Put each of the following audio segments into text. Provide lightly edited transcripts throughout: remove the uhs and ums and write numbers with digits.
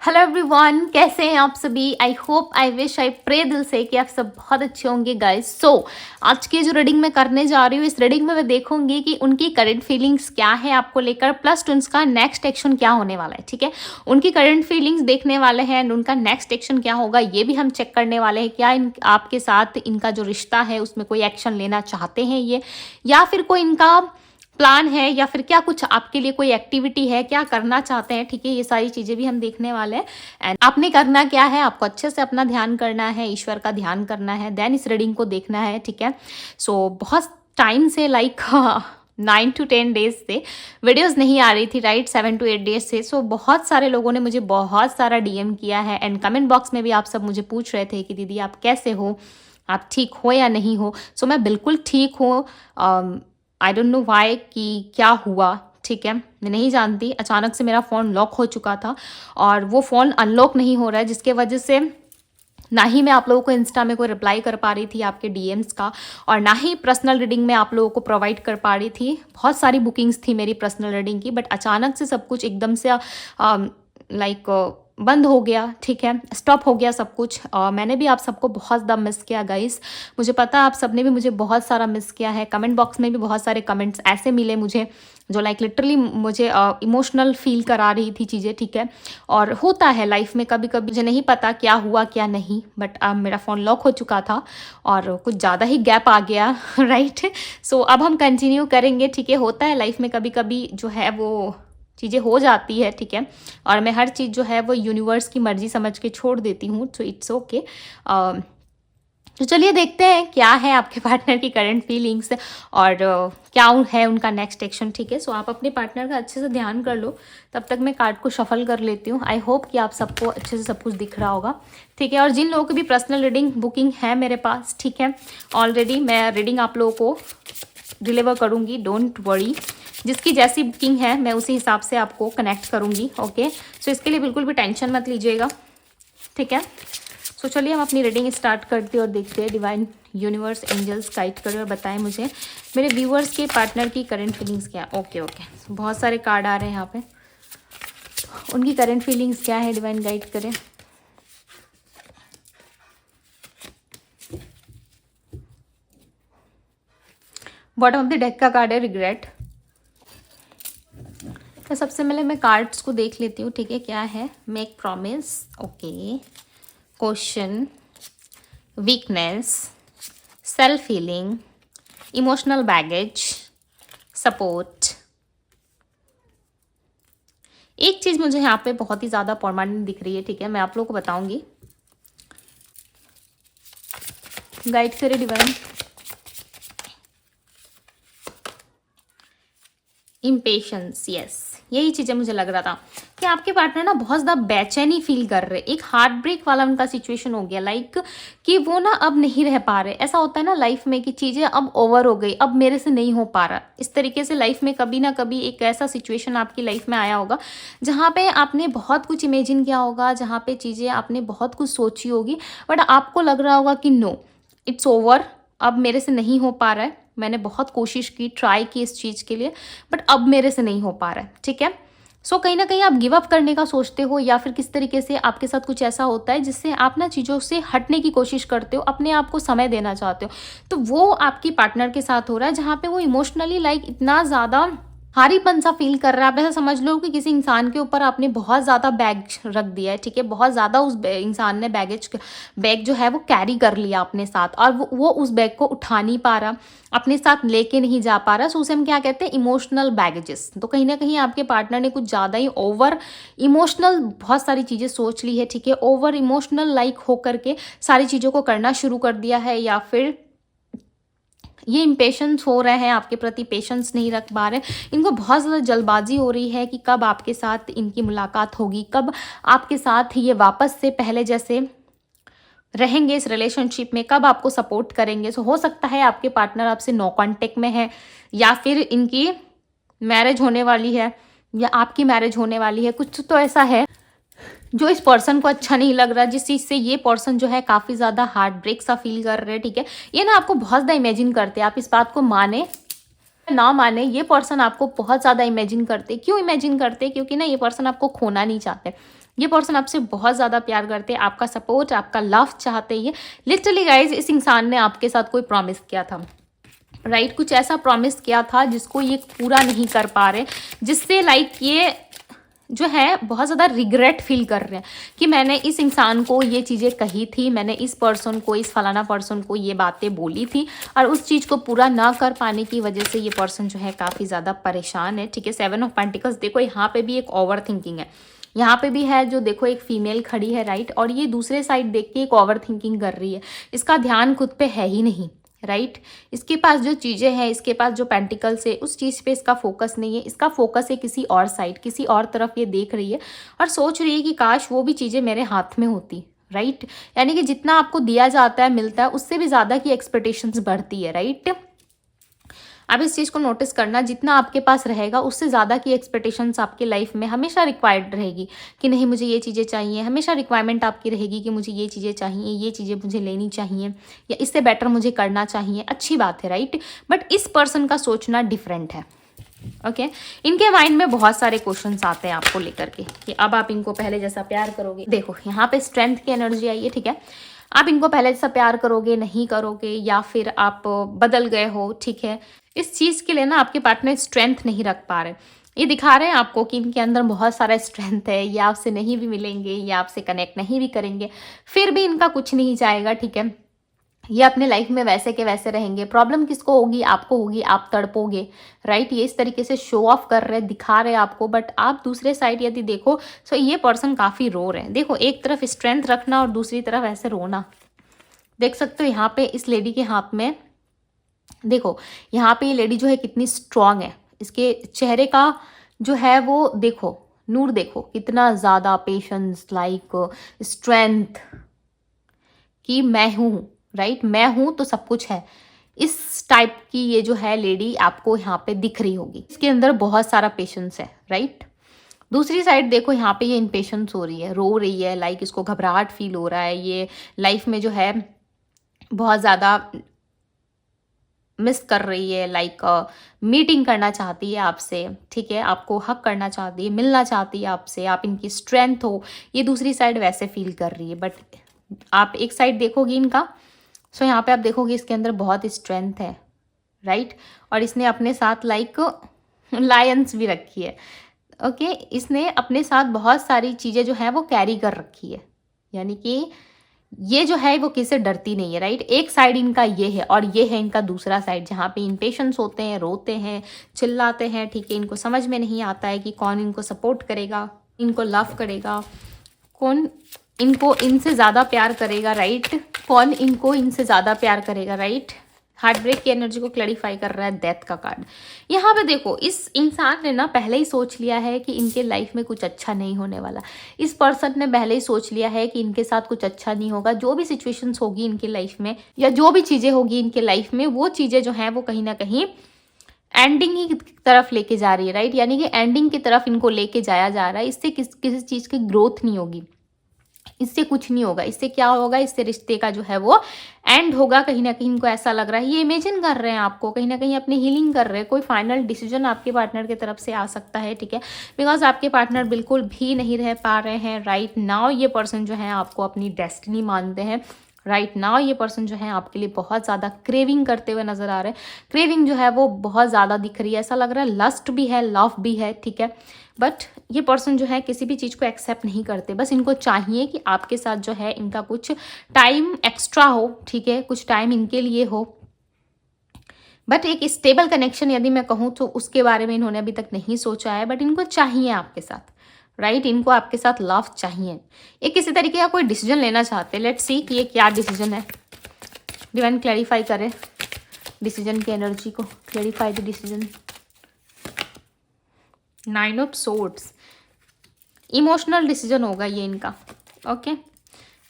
Hello everyone, कैसे हैं आप सभी। I hope, I wish, I pray दिल से कि आप सब बहुत अच्छे होंगे गाइस। आज की जो रीडिंग मैं करने जा रही हूँ, इस रीडिंग में मैं देखूंगी कि उनकी करंट फीलिंग्स क्या है आपको लेकर, प्लस उनका नेक्स्ट एक्शन क्या होने वाला है। ठीक है, उनकी करंट फीलिंग्स देखने वाले हैं एंड उनका नेक्स्ट एक्शन क्या होगा ये भी हम चेक करने वाले हैं। क्या आपके साथ इनका जो रिश्ता है उसमें कोई एक्शन लेना चाहते हैं ये, या फिर कोई इनका प्लान है, या फिर क्या कुछ आपके लिए कोई एक्टिविटी है, क्या करना चाहते हैं। ठीक है, ये सारी चीजें भी हम देखने वाले हैं। एंड आपने करना क्या है, आपको अच्छे से अपना ध्यान करना है, ईश्वर का ध्यान करना है, देन इस रीडिंग को देखना है। ठीक है, बहुत टाइम से 9 to 10 डेज से वीडियोस नहीं आ रही थी, राइट, 7 to 8 डेज से। बहुत सारे लोगों ने मुझे बहुत सारा डीएम किया है एंड कमेंट बॉक्स में भी आप सब मुझे पूछ रहे थे कि दीदी आप कैसे हो, आप ठीक हो या नहीं हो। मैं बिल्कुल ठीक हूँ। आई डोंट नो वाई कि क्या हुआ। ठीक है, मैं नहीं जानती, अचानक से मेरा फ़ोन लॉक हो चुका था और वो फ़ोन अनलॉक नहीं हो रहा है, जिसके वजह से ना ही मैं आप लोगों को इंस्टा में कोई रिप्लाई कर पा रही थी आपके डीएम्स का, और ना ही पर्सनल रीडिंग में आप लोगों को प्रोवाइड कर पा रही थी। बहुत सारी बुकिंग्स थी मेरी पर्सनल रीडिंग की, बट अचानक से सब कुछ एकदम से बंद हो गया। ठीक है, स्टॉप हो गया सब कुछ। मैंने भी आप सबको बहुत ज़्यादा मिस किया गाइस। मुझे पता है आप सबने भी मुझे बहुत सारा मिस किया है। कमेंट बॉक्स में भी बहुत सारे कमेंट्स ऐसे मिले मुझे जो लिटरली मुझे इमोशनल फील करा रही थी चीज़ें। ठीक है, और होता है लाइफ में कभी कभी, मुझे नहीं पता क्या हुआ क्या नहीं, बट मेरा फ़ोन लॉक हो चुका था और कुछ ज़्यादा ही गैप आ गया। राइट, अब हम कंटिन्यू करेंगे। ठीक है, होता है लाइफ में कभी कभी जो है वो चीज़ें हो जाती है। ठीक है, और मैं हर चीज़ जो है वो यूनिवर्स की मर्जी समझ के छोड़ देती हूँ, तो इट्स ओके। तो चलिए देखते हैं क्या है आपके पार्टनर की करंट फीलिंग्स और क्या है उनका नेक्स्ट एक्शन। ठीक है, आप अपने पार्टनर का अच्छे से ध्यान कर लो, तब तक मैं कार्ड को शफल कर लेती हूँ। आई होप कि आप सबको अच्छे से सब कुछ दिख रहा होगा। ठीक है, और जिन लोगों की भी पर्सनल रीडिंग बुकिंग है मेरे पास, ठीक है, ऑलरेडी मैं रीडिंग आप लोगों को डिलीवर करूँगी, डोंट वरी। जिसकी जैसी बुकिंग है मैं उसी हिसाब से आपको कनेक्ट करूँगी। ओके, इसके लिए बिल्कुल भी टेंशन मत लीजिएगा। ठीक है, चलिए हम अपनी रीडिंग स्टार्ट करते हैं और देखते हैं डिवाइन यूनिवर्स एंजल्स गाइड करें और बताएं मुझे मेरे व्यूअर्स के पार्टनर की करंट फीलिंग्स क्या। ओके, बहुत सारे कार्ड आ रहे हैं यहाँ पे, उनकी करंट फीलिंग्स क्या है, डिवाइन गाइड करें। बॉटम ऑफ द डेक का कार्ड है रिग्रेट। तो सबसे पहले मैं कार्ड्स को देख लेती हूँ। ठीक है, क्या है, make promise, okay, question, weakness, self healing, emotional baggage, support. एक चीज़ मुझे यहाँ पे बहुत ही ज़्यादा परमानेंट दिख रही है। ठीक है, मैं आप लोगों को बताऊंगी, गाइड करे डिवाइन। इम्पेशंस, यस, यही चीज़ें मुझे लग रहा था कि आपके पार्टनर ना बहुत ज़्यादा बेचैनी फील कर रहे, एक हार्ट ब्रेक वाला उनका सिचुएशन हो गया, कि वो ना अब नहीं रह पा रहे। ऐसा होता है ना लाइफ में कि चीज़ें अब ओवर हो गई, अब मेरे से नहीं हो पा रहा। इस तरीके से लाइफ में कभी ना कभी एक ऐसा सिचुएशन आपकी लाइफ में आया होगा जहाँ पे आपने बहुत कुछ इमेजिन किया होगा, जहाँ पे चीज़ें आपने बहुत कुछ सोची होगी, बट आपको लग रहा होगा कि नो, इट्स ओवर, अब मेरे से नहीं हो पा रहा है। मैंने बहुत कोशिश की, ट्राई की इस चीज़ के लिए, बट अब मेरे से नहीं हो पा रहा है। ठीक है, कहीं ना कहीं आप गिव अप करने का सोचते हो, या फिर किस तरीके से आपके साथ कुछ ऐसा होता है जिससे आप ना चीज़ों से हटने की कोशिश करते हो, अपने आप को समय देना चाहते हो। तो वो आपकी पार्टनर के साथ हो रहा है, जहाँ पे वो इमोशनली इतना ज़्यादा भारीपन सा फील कर रहा है। आप ऐसा समझ लो कि किसी इंसान के ऊपर आपने बहुत ज़्यादा बैग रख दिया है। ठीक है, बहुत ज़्यादा उस इंसान ने बैग जो है वो कैरी कर लिया अपने साथ, और वो उस बैग को उठा नहीं पा रहा, अपने साथ लेके नहीं जा पा रहा। उसे हम क्या कहते हैं, इमोशनल बैगेजेस। तो कहीं ना कहीं आपके पार्टनर ने कुछ ज़्यादा ही ओवर इमोशनल बहुत सारी चीज़ें सोच ली है। ठीक है, ओवर इमोशनल होकर के सारी चीज़ों को करना शुरू कर दिया है, या फिर ये इम्पेशेंस हो रहे हैं आपके प्रति, पेशेंस नहीं रख पा रहे। इनको बहुत ज़्यादा जल्दबाजी हो रही है कि कब आपके साथ इनकी मुलाकात होगी, कब आपके साथ ये वापस से पहले जैसे रहेंगे इस रिलेशनशिप में, कब आपको सपोर्ट करेंगे। हो सकता है आपके पार्टनर आपसे नो कांटेक्ट में है, या फिर इनकी मैरिज होने वाली है, या आपकी मैरिज होने वाली है। कुछ तो ऐसा है जो इस पर्सन को अच्छा नहीं लग रहा, जिस चीज़ से ये पर्सन जो है काफ़ी ज़्यादा हार्ट ब्रेक सा फील कर रहे हैं। ठीक है, ये ना आपको बहुत ज़्यादा इमेजिन करते हैं, आप इस बात को माने ना माने, ये पर्सन आपको बहुत ज़्यादा इमेजिन करते। क्यों इमेजिन करते? क्योंकि ना ये पर्सन आपको खोना नहीं चाहते। ये पर्सन आपसे बहुत ज़्यादा प्यार करते हैं, आपका सपोर्ट, आपका लव चाहते हैं। लिटरली गाइज, इस इंसान ने आपके साथ कोई प्रॉमिस किया था, राइट? कुछ ऐसा प्रॉमिस किया था जिसको ये पूरा नहीं कर पा रहे, जिससे लाइक ये जो है बहुत ज़्यादा रिग्रेट फील कर रहे हैं कि मैंने इस इंसान को ये चीज़ें कही थी, मैंने इस पर्सन को, इस फलाना पर्सन को ये बातें बोली थी, और उस चीज़ को पूरा ना कर पाने की वजह से ये पर्सन जो है काफ़ी ज़्यादा परेशान है, ठीक है? 7 ऑफ पेंटिकल्स, देखो यहाँ पे भी एक ओवर थिंकिंग है, यहाँ पे भी है, जो देखो एक फीमेल खड़ी है, राइट? और ये दूसरे साइड देख के एक ओवर थिंकिंग कर रही है, इसका ध्यान खुद पे है ही नहीं, राइट? इसके पास जो चीज़ें हैं, इसके पास जो पेंटिकल्स है, उस चीज़ पे इसका फोकस नहीं है, इसका फोकस है किसी और साइड, किसी और तरफ ये देख रही है और सोच रही है कि काश वो भी चीज़ें मेरे हाथ में होती, राइट? यानी कि जितना आपको दिया जाता है, मिलता है, उससे भी ज़्यादा की एक्सपेक्टेशंस बढ़ती है, राइट? आप इस चीज़ को नोटिस करना, जितना आपके पास रहेगा उससे ज़्यादा की एक्सपेक्टेशंस आपके लाइफ में हमेशा रिक्वायर्ड रहेगी कि नहीं मुझे ये चीज़ें चाहिए, हमेशा रिक्वायरमेंट आपकी रहेगी कि मुझे ये चीज़ें चाहिए, ये चीज़ें मुझे लेनी चाहिए, या इससे बेटर मुझे करना चाहिए। अच्छी बात है, राइट? बट इस पर्सन का सोचना डिफरेंट है, ओके? इनके माइंड में बहुत सारे क्वेश्चंस आते हैं आपको लेकर के कि अब आप इनको पहले जैसा प्यार करोगे। देखो यहाँ पे स्ट्रेंथ की एनर्जी आई है, ठीक है? आप इनको पहले जैसा प्यार करोगे, नहीं करोगे, या फिर आप बदल गए हो, ठीक है? इस चीज़ के लिए ना आपके पार्टनर स्ट्रेंथ नहीं रख पा रहे। ये दिखा रहे हैं आपको कि इनके अंदर बहुत सारा स्ट्रेंथ है, ये आपसे नहीं भी मिलेंगे, या आपसे कनेक्ट नहीं भी करेंगे, फिर भी इनका कुछ नहीं जाएगा, ठीक है? ये अपने लाइफ में वैसे के वैसे रहेंगे। प्रॉब्लम किसको होगी? आपको होगी, आप तड़पोगे, राइट? ये इस तरीके से शो ऑफ कर रहे हैं, दिखा रहे हैं आपको, बट आप दूसरे साइड यदि देखो तो ये पर्सन काफ़ी रो रहे हैं। देखो, एक तरफ स्ट्रेंथ रखना और दूसरी तरफ ऐसे रोना, देख सकते हो यहाँ पे इस लेडी के हाथ में। देखो यहाँ पे ये लेडी जो है कितनी स्ट्रांग है, इसके चेहरे का जो है वो देखो, नूर देखो, कितना ज़्यादा पेशेंस, लाइक स्ट्रेंथ, कि मैं हूँ, राइट? मैं हूँ तो सब कुछ है। इस टाइप की ये जो है लेडी आपको यहाँ पे दिख रही होगी, इसके अंदर बहुत सारा पेशेंस है, राइट? दूसरी साइड देखो, यहाँ पे ये इम्पेशेंस हो रही है, रो रही है, लाइक इसको घबराहट फील हो रहा है, ये लाइफ में जो है बहुत ज़्यादा मिस कर रही है, लाइक मीटिंग करना चाहती है आपसे, ठीक है? आपको हक करना चाहती है, मिलना चाहती है आपसे, आप इनकी स्ट्रेंथ हो। ये दूसरी साइड वैसे फील कर रही है, बट आप एक साइड देखोगी इनका, सो यहाँ पे आप देखोगे इसके अंदर बहुत स्ट्रेंथ है, राइट? और इसने अपने साथ लाइक लायंस भी रखी है, ओके? इसने अपने साथ बहुत सारी चीज़ें जो है वो कैरी कर रखी है, यानी कि ये जो है वो किससे डरती नहीं है, राइट? एक साइड इनका ये है और ये है इनका दूसरा साइड, जहाँ पे इम्पेशेंस होते हैं, रोते हैं, चिल्लाते हैं, ठीक है? इनको समझ में नहीं आता है कि कौन इनको सपोर्ट करेगा, इनको लव करेगा, कौन इनको इनसे ज़्यादा प्यार करेगा, राइट? कौन इनको इनसे ज़्यादा प्यार करेगा, राइट? हार्ट ब्रेक की एनर्जी को क्लैरिफाई कर रहा है डेथ का कार्ड। यहाँ पे देखो, इस इंसान ने ना पहले ही सोच लिया है कि इनके लाइफ में कुछ अच्छा नहीं होने वाला। इस पर्सन ने पहले ही सोच लिया है कि इनके साथ कुछ अच्छा नहीं होगा। जो भी सिचुएशंस होगी इनकी लाइफ में, या जो भी चीज़ें होगी इनके लाइफ में, वो चीज़ें जो हैं वो कहीं ना कहीं एंडिंग ही तरफ लेके जा रही है, राइट? यानी कि एंडिंग की तरफ इनको लेके जाया जा रहा है। इससे किसी चीज़ की ग्रोथ नहीं होगी, इससे कुछ नहीं होगा। इससे क्या होगा? इससे रिश्ते का जो है वो एंड होगा। कहीं ना कहीं इनको ऐसा लग रहा है, ये इमेजिन कर रहे हैं आपको, कहीं ना कहीं अपनी हीलिंग कर रहे हैं। कोई फाइनल डिसीजन आपके पार्टनर की तरफ से आ सकता है, ठीक है? बिकॉज आपके पार्टनर बिल्कुल भी नहीं रह पा रहे हैं राइट नाउ। ये पर्सन जो है आपको अपनी डेस्टिनी मानते हैं राइट नाउ। ये पर्सन जो है आपके लिए बहुत ज़्यादा क्रेविंग करते हुए नजर आ रहे हैं। क्रेविंग जो है वो बहुत ज़्यादा दिख रही है, ऐसा लग रहा है लस्ट भी है, लव भी है, ठीक है? बट ये पर्सन जो है किसी भी चीज़ को एक्सेप्ट नहीं करते। बस इनको चाहिए कि आपके साथ जो है इनका कुछ टाइम एक्स्ट्रा हो, ठीक है? कुछ टाइम इनके लिए हो। बट एक स्टेबल कनेक्शन यदि मैं कहूँ तो उसके बारे में इन्होंने अभी तक नहीं सोचा है, बट इनको चाहिए आपके साथ, राइट? इनको आपके साथ लव चाहिए। ये किसी तरीके का कोई डिसीजन लेना चाहते हैं। लेट्स सी कि ये क्या डिसीजन है। डिवाइन क्लैरिफाई करे डिसीजन की एनर्जी को, clarify the decision. 9 of swords, emotional decision होगा ये इनका, ओके?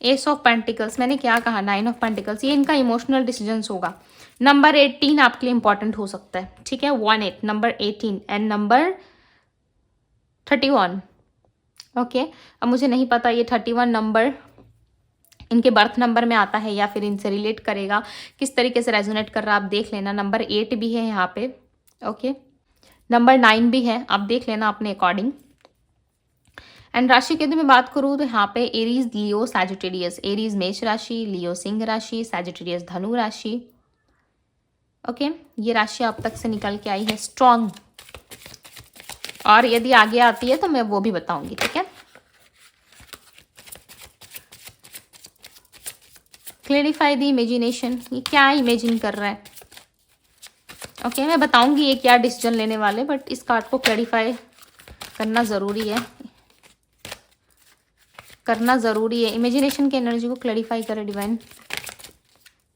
एस ऑफ पेंटिकल्स, मैंने क्या कहा? 9 ऑफ पेंटिकल्स, ये इनका इमोशनल डिसीजन होगा। नंबर 18 आपके लिए इंपॉर्टेंट हो सकता है, ठीक है? 18, नंबर 18 एंड नंबर 31, ओके? अब मुझे नहीं पता ये 31 नंबर इनके बर्थ नंबर में आता है या फिर इनसे रिलेट करेगा, किस तरीके से रेजोनेट कर रहा है आप देख लेना। नंबर 8 भी है यहाँ पे, ओके? नंबर 9 भी है, आप देख लेना अपने अकॉर्डिंग। एंड राशि की यदि मैं बात करूँ तो यहाँ पे एरीज, लियो, सैजिटेरियस। एरीज मेष राशि, लियो सिंह राशि, सैजिटेरियस धनु राशि। ओके, ये राशि अब तक से निकल के आई है स्ट्रॉन्ग, और यदि आगे आती है तो मैं वो भी बताऊंगी, ठीक है। क्लेरिफाई द इमेजिनेशन, ये क्या इमेजिन कर रहा है। ओके, मैं बताऊंगी ये क्या डिसीजन लेने वाले, बट इस कार्ड को क्लैरिफाई करना ज़रूरी है, करना ज़रूरी है। इमेजिनेशन की एनर्जी को क्लैरिफाई करे divine.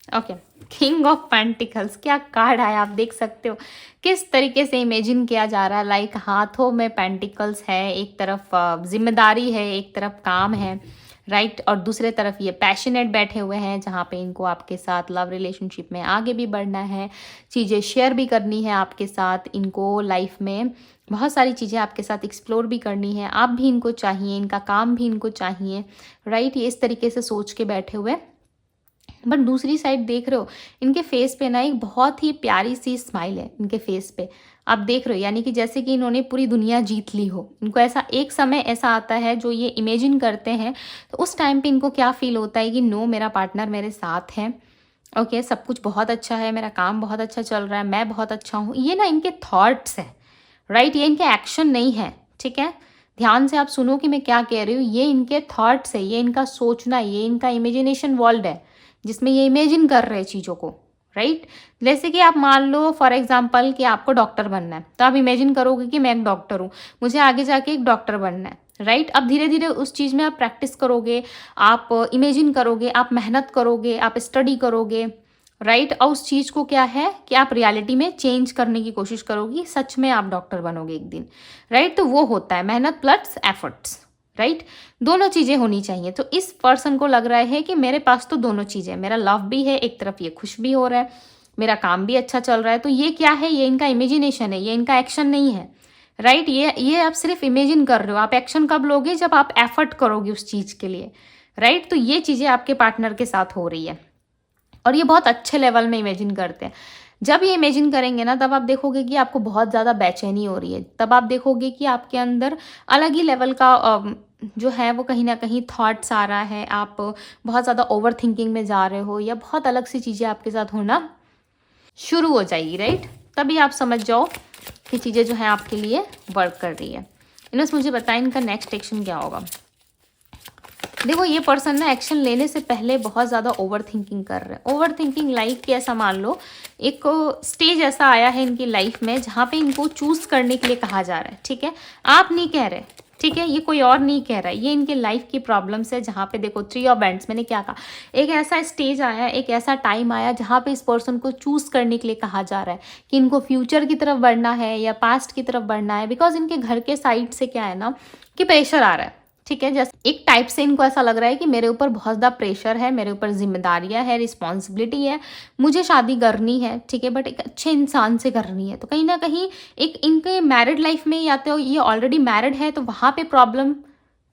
Okay, king of pentacles, क्या कार्ड आया आप देख सकते हो किस तरीके से इमेजिन किया जा रहा है। लाइक हाथों में पेंटिकल्स है, एक तरफ जिम्मेदारी है, एक तरफ काम है, राइट, और दूसरे तरफ ये पैशनेट बैठे हुए हैं जहाँ पे इनको आपके साथ लव रिलेशनशिप में आगे भी बढ़ना है, चीज़ें शेयर भी करनी है आपके साथ, इनको लाइफ में बहुत सारी चीज़ें आपके साथ एक्सप्लोर भी करनी है, आप भी इनको चाहिए, इनका काम भी इनको चाहिए, राइट। ये इस तरीके से सोच के बैठे हुए। बट दूसरी साइड देख रहे हो इनके फेस पे ना एक बहुत ही प्यारी सी स्माइल है इनके फेस पे, आप देख रहे हो, यानी कि जैसे कि इन्होंने पूरी दुनिया जीत ली हो। इनको ऐसा एक समय ऐसा आता है जो ये इमेजिन करते हैं, तो उस टाइम पे इनको क्या फील होता है कि नो, मेरा पार्टनर मेरे साथ है, ओके, सब कुछ बहुत अच्छा है, मेरा काम बहुत अच्छा चल रहा है, मैं बहुत अच्छा हूँ। ये ना इनके थॉट्स है, राइट, ये इनके एक्शन नहीं है, ठीक है। ध्यान से आप सुनो कि मैं क्या कह रही हूँ। ये इनके थॉट्स है, ये इनका सोचना, ये इनका इमेजिनेशन वर्ल्ड है जिसमें ये इमेजिन कर रहे हैं चीज़ों को, राइट। जैसे कि आप मान लो फॉर एग्जांपल कि आपको डॉक्टर बनना है, तो आप इमेजिन करोगे कि मैं एक डॉक्टर हूँ, मुझे आगे जाके एक डॉक्टर बनना है, राइट। अब धीरे धीरे उस चीज़ में आप प्रैक्टिस करोगे, आप इमेजिन करोगे, आप मेहनत करोगे, आप स्टडी करोगे, राइट। और उस चीज़ को क्या है कि आप रियलिटी में चेंज करने की कोशिश करोगी, सच में आप डॉक्टर बनोगे एक दिन, राइट। तो वो होता है मेहनत प्लस एफर्ट्स, राइट, दोनों चीज़ें होनी चाहिए। तो इस पर्सन को लग रहा है कि मेरे पास तो दोनों चीज़ें, मेरा लव भी है, एक तरफ ये खुश भी हो रहा है, मेरा काम भी अच्छा चल रहा है। तो ये क्या है, ये इनका इमेजिनेशन है, ये इनका एक्शन नहीं है, राइट। ये आप सिर्फ इमेजिन कर रहे हो। आप एक्शन कब लोगे, जब आप एफर्ट करोगे उस चीज़ के लिए, राइट। तो ये चीज़ें आपके पार्टनर के साथ हो रही है, और ये बहुत अच्छे लेवल में इमेजिन करते हैं। जब ये इमेजिन करेंगे ना, तब आप देखोगे कि आपको बहुत ज़्यादा बेचैनी हो रही है, तब आप देखोगे कि आपके अंदर अलग ही लेवल का जो है वो कहीं ना कहीं थॉट्स आ रहा है, आप बहुत ज़्यादा ओवर थिंकिंग में जा रहे हो, या बहुत अलग सी चीज़ें आपके साथ होना शुरू हो जाएगी, राइट। तभी आप समझ जाओ कि चीज़ें जो है आपके लिए वर्क कर रही है। इनस मुझे बताएं इनका नेक्स्ट एक्शन क्या होगा। देखो ये पर्सन ना एक्शन लेने से पहले बहुत ज़्यादा ओवर थिंकिंग कर रहे हैं। ओवर थिंकिंग लाइक कि ऐसा मान लो एक स्टेज ऐसा आया है इनकी लाइफ में जहाँ पे इनको चूज़ करने के लिए कहा जा रहा है, ठीक है। आप नहीं कह रहे, ठीक है, ये कोई और नहीं कह रहा है, ये इनके लाइफ की प्रॉब्लम्स है। जहाँ पे देखो 3 ऑफ बैंड्स, मैंने क्या कहा, एक ऐसा स्टेज आया, एक ऐसा टाइम आया जहाँ पे इस पर्सन को चूज़ करने के लिए कहा जा रहा है कि इनको फ्यूचर की तरफ बढ़ना है या पास्ट की तरफ बढ़ना है। बिकॉज इनके घर के साइड से क्या है ना कि प्रेशर आ रहा है, ठीक है। जैसे एक टाइप से इनको ऐसा लग रहा है कि मेरे ऊपर बहुत ज़्यादा प्रेशर है, मेरे ऊपर जिम्मेदारियां है, रिस्पॉन्सिबिलिटी है, मुझे शादी करनी है, ठीक है, बट एक अच्छे इंसान से करनी है। तो कहीं ना कहीं एक इनके मैरिड लाइफ में या तो ये ऑलरेडी मैरिड है तो वहाँ पे प्रॉब्लम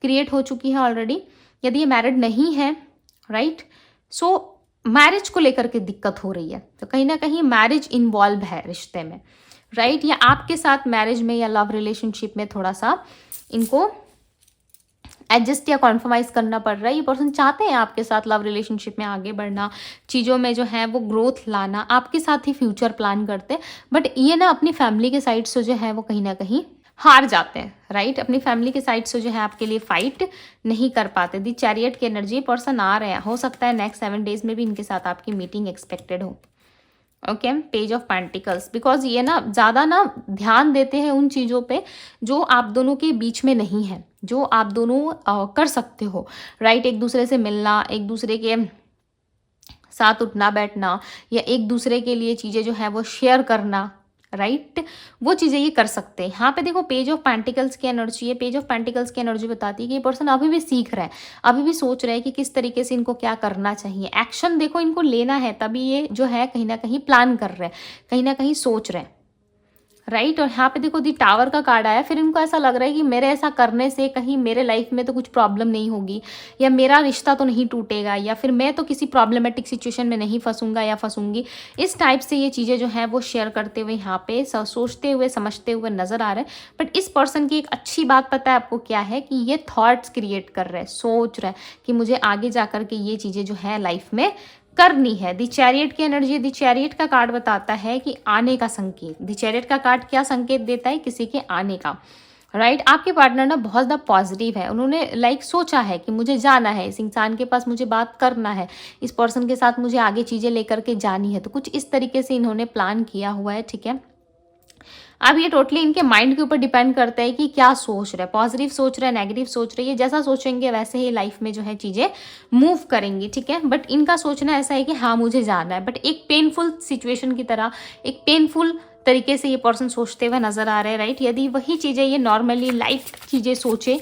क्रिएट हो चुकी है ऑलरेडी। यदि ये मैरिड नहीं है, राइट, सो मैरिज को लेकर के दिक्कत हो रही है, तो कहीं ना कहीं मैरिज इन्वॉल्व है रिश्ते में, राइट, या आपके साथ मैरिज में या लव रिलेशनशिप में थोड़ा सा इनको एडजस्ट या कॉन्फर्माइज करना पड़ रहा है। ये पर्सन चाहते हैं आपके साथ लव रिलेशनशिप में आगे बढ़ना, चीज़ों में जो है वो ग्रोथ लाना, आपके साथ ही फ्यूचर प्लान करते हैं। बट ये ना अपनी फैमिली के साइड से जो है वो कहीं ना कहीं हार जाते हैं, राइट। अपनी फैमिली के साइड से जो है आपके लिए फाइट नहीं कर पाते। दी चैरियट की एनर्जी पर्सन आ रहे हैं, हो सकता है नेक्स्ट 7 डेज में भी इनके साथ आपकी मीटिंग एक्सपेक्टेड हो। Okay, page of pentacles, because ये ना ज़्यादा ना ध्यान देते हैं उन चीज़ों पे जो आप दोनों के बीच में नहीं है, जो आप दोनों कर सकते हो, राइट। एक दूसरे से मिलना, एक दूसरे के साथ उठना बैठना, या एक दूसरे के लिए चीज़ें जो है वो शेयर करना, राइट, वो चीज़ें ये कर सकते हैं। यहाँ पे देखो पेज ऑफ पेंटिकल्स की एनर्जी है। पेज ऑफ पेंटिकल्स की एनर्जी बताती है कि ये पर्सन अभी भी सीख रहा है, अभी भी सोच रहा है कि किस तरीके से इनको क्या करना चाहिए। एक्शन देखो इनको लेना है, तभी ये जो है कहीं ना कहीं प्लान कर रहे हैं, कहीं ना कहीं सोच रहे हैं, राइट। और यहाँ पे देखो दी टावर का कार्ड आया, फिर इनको ऐसा लग रहा है कि मेरे ऐसा करने से कहीं मेरे लाइफ में तो कुछ प्रॉब्लम नहीं होगी, या मेरा रिश्ता तो नहीं टूटेगा, या फिर मैं तो किसी प्रॉब्लमेटिक सिचुएशन में नहीं फंसूंगा या फंसूंगी। इस टाइप से ये चीज़ें जो हैं वो शेयर करते हुए यहाँ पे सोचते हुए समझते हुए नज़र आ रहे हैं। बट इस पर्सन की एक अच्छी बात पता है आपको क्या है, कि ये थॉट्स क्रिएट कर रहे हैं, सोच रहे हैं कि मुझे आगे जा कर के ये चीज़ें जो है लाइफ में करनी है। द चैरियट की एनर्जी, द चैरियट का कार्ड बताता है कि आने का संकेत। द चैरियट का कार्ड क्या संकेत देता है? किसी के आने का, राइट। आपके पार्टनर ना बहुत ज़्यादा पॉजिटिव है, उन्होंने सोचा है कि मुझे जाना है, इस इंसान के पास मुझे बात करना है, इस पर्सन के साथ मुझे आगे चीज़ें लेकर के जानी है, तो कुछ इस तरीके से इन्होंने प्लान किया हुआ है, ठीक है। अब ये टोटली इनके माइंड के ऊपर डिपेंड करता है कि क्या सोच रहे हैं, पॉजिटिव सोच रहे हैं, नेगेटिव सोच रहे हैं। जैसा सोचेंगे वैसे ही लाइफ में जो है चीज़ें मूव करेंगी, ठीक है। बट इनका सोचना ऐसा है कि हाँ मुझे जाना है, बट एक पेनफुल सिचुएशन की तरह, एक पेनफुल तरीके से ये पर्सन सोचते हुए नजर आ रहे हैं, राइट। यदि वही चीज़ें ये नॉर्मली लाइफ चीज़ें सोचे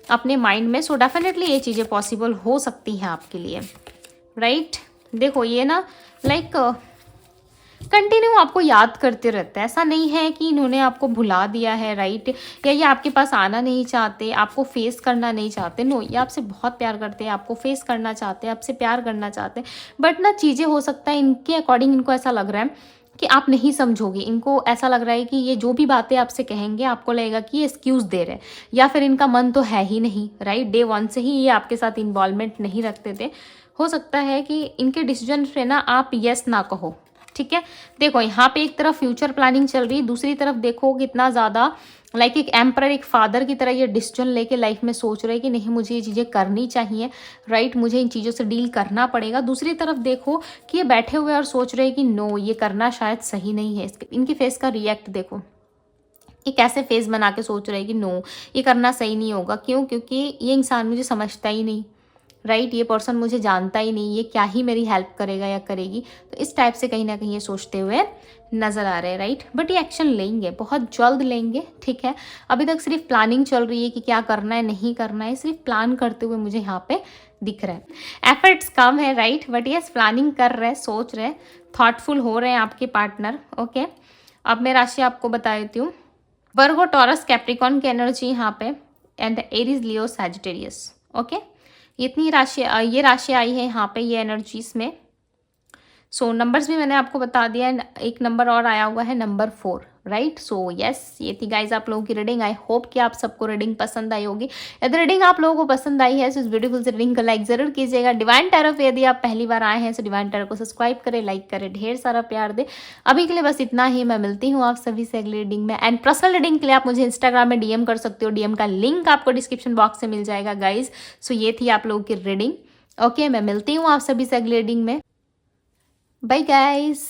अपने माइंड में, सो डेफिनेटली ये चीज़ें पॉसिबल हो सकती हैं आपके लिए, राइट। देखो ये ना कंटिन्यू आपको याद करते रहते हैं, ऐसा नहीं है कि इन्होंने आपको भुला दिया है, राइट, या ये आपके पास आना नहीं चाहते, आपको फेस करना नहीं चाहते। नो, ये आपसे बहुत प्यार करते हैं, आपको फेस करना चाहते हैं, आपसे प्यार करना चाहते हैं। बट ना चीज़ें हो सकता है इनके अकॉर्डिंग, इनको ऐसा लग रहा है कि आप नहीं समझोगे। इनको ऐसा लग रहा है कि ये जो भी बातें आपसे कहेंगे आपको लगेगा कि ये एक्सक्यूज़ दे रहे हैं, या फिर इनका मन तो है ही नहीं, राइट। डे वन से ही ये आपके साथ इन्वॉल्वमेंट नहीं रखते थे। हो सकता है कि इनके डिसीजन पे ना आप यस ना कहो, ठीक है। देखो यहाँ पे एक तरफ फ्यूचर प्लानिंग चल रही है, दूसरी तरफ देखो कितना ज़्यादा लाइक एक एम्पर, एक फादर की तरह ये डिसीजन लेके लाइफ में सोच रहे हैं कि नहीं मुझे ये चीज़ें करनी चाहिए, राइट, मुझे इन चीज़ों से डील करना पड़ेगा। दूसरी तरफ देखो कि ये बैठे हुए और सोच रहे हैं कि नो, ये करना शायद सही नहीं है। इनकी फेस का रिएक्ट देखो, ये कैसे फेस बना के सोच रहे हैं कि नो, ये करना सही नहीं होगा। क्यों? क्योंकि ये इंसान मुझे समझता ही नहीं, राइट। ये पर्सन मुझे जानता ही नहीं, ये क्या ही मेरी हेल्प करेगा या करेगी। तो इस टाइप से कहीं ना कहीं ये सोचते हुए नज़र आ रहे हैं, राइट। बट ये एक्शन लेंगे, बहुत जल्द लेंगे, ठीक है। अभी तक सिर्फ प्लानिंग चल रही है कि क्या करना है नहीं करना है, सिर्फ प्लान करते हुए मुझे यहाँ पे दिख रहा है। एफर्ट्स कम है, राइट, बट यस प्लानिंग कर रहे हैं, सोच रहे हैं, थॉटफुल हो रहे हैं आपके पार्टनर, ओके। अब मैं राशि आपको बता देती हूँ। वर्गो, टॉरस, कैप्रिकॉन की एनर्जी यहाँ पे, and Aries, Leo, Sagittarius, okay. इतनी राशि, ये राशि आई है यहाँ पे, ये एनर्जीज में। सो नंबर्स भी मैंने आपको बता दिया, एक नंबर और आया हुआ है, नंबर 4, राइट। सो यस, ये थी गाइज आप लोगों की रीडिंग। आई होप कि आप सबको रीडिंग पसंद आई होगी। यदि रीडिंग आप लोगों को पसंद आई है तो इस ब्यूटीफुल से रीडिंग को लाइक जरूर कीजिएगा। डिवाइन टैरो पे यदि आप पहली बार आए हैं तो डिवाइन टैरो को सब्सक्राइब करें, लाइक करें, ढेर सारा प्यार दे। अभी के लिए बस इतना ही, मैं मिलती हूँ आप सभी से अगली रीडिंग में। एंड पर्सनल रीडिंग के लिए आप मुझे इंस्टाग्राम में DM कर सकते हो, DM का लिंक आपको डिस्क्रिप्शन बॉक्स से मिल जाएगा गाइज। सो ये थी आप लोगों की रीडिंग, ओके। मैं मिलती हूँ आप सभी से अगली रीडिंग में। Bye guys.